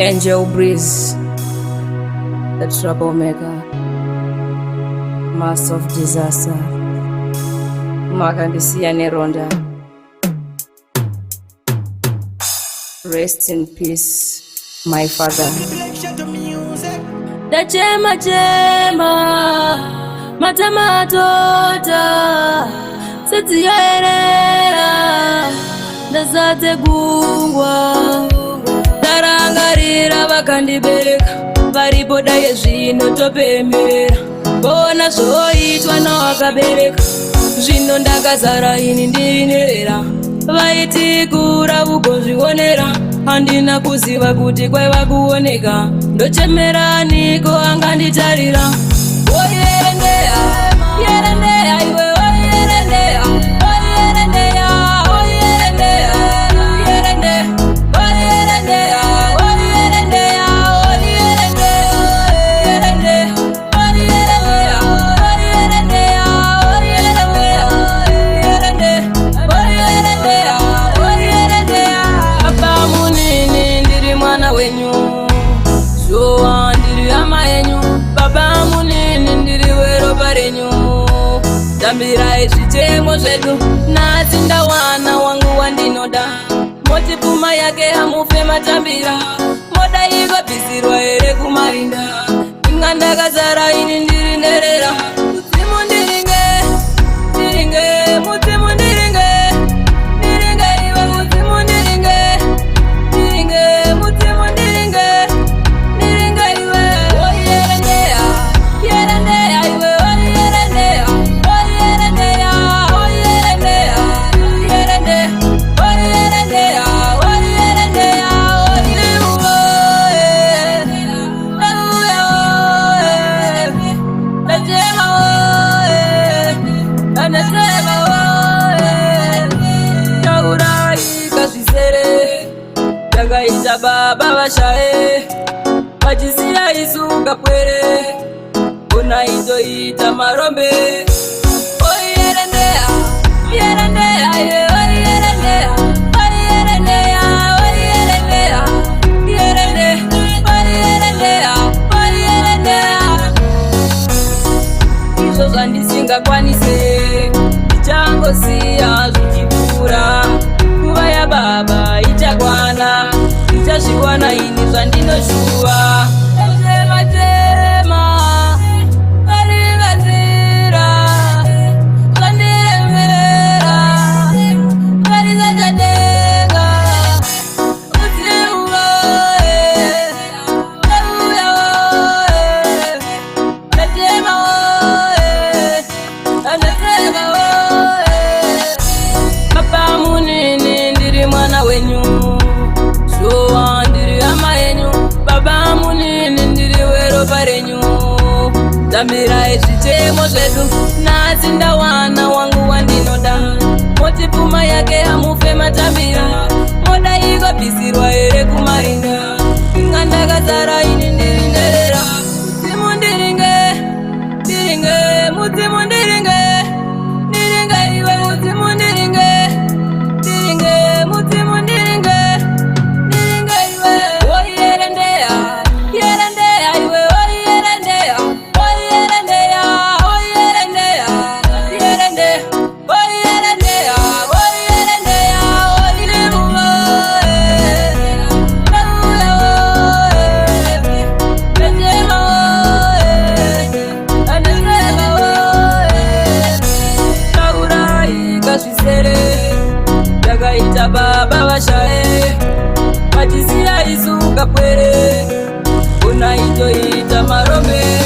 Angel Breezy, the troublemaker, master of disaster, Makandisia Neronda. Rest in peace, my father. Da chema matama tota seti yaerera ndazate gungwa tarangarira vakandibereka variboda yezvino topemera bona zvoitwa nawakabereka zvino ndakazara ini ndirinerera vaitikura ukozvionera handina kuziva kuti kwaiva kuoneka ndochemeraniko anganditarira oyerendeya yerendeya iwe oyerendeya oyerendeya oyerendeya yerende oyerendeya oyerendeya oyerendeya yerende oyerendeya oyerendeya oyerendeya yerende oyerendeya oyerendeya Papa munini ndiri mwana wenyu Joa ndiri ama yenyu Baba munini ndiri weropa renyu Tambirai zvitemo zvedu Nasi ndawana wangu wandinoda Moti puma yake hamufe matambira Moda iko pisirwa ere kumarinda Inga ndakazara ini ndiri nerera Mudzimu ndiringe Ndiringe Mudzimu ndiringe Ndiringe iwe mudzimu ndiringe Ndiringe mudzimu ndiringe Ndiringe iwe oyerendeya yerendeya iwe oyerendeya oyerendeya oyerendeya yerende oyerendeya oyerendeya oyerendeya Takaita baba vashae vachisiya isu kapwere unaitoita marombe oyerendeya yerendeya oyerendeya oyerendeya oyerendeya yerende oyerendeya oyerendeya izvo zvandisingakwanise ndichangosiya zvichipfuura nguva yababa ichakwana ichazviwana ini zvandinoshuva tema varingazira zvandiremera varizachadenga uziuvae auyawae atemawae anatemawae Papa munini ndiri mwana wenyu Joa ndiri ama yenyu Baba munini ndiri weropa renyu Tambirai zvitemo zvedu Nasi ndawana wangu wandinoda Moti puma yake hamufe matambira Moda iko pisirwa ere kumarinda Inga ndakazara ini ndiri nerera Mudzimu ndiringe Ndiringe mudzimu ndiringe Ndiringe iwe mudzimu ndiringe Ndiringe mudzimu ndiringe Ndiringe iwe oyerendeya yerendeya iwe oyerendeya oyerendeya oyerendeya yerende oyerendeya oyerendeya oyerendeya Takaita baba vashae vachisiya isu kapwere unaitoita marombe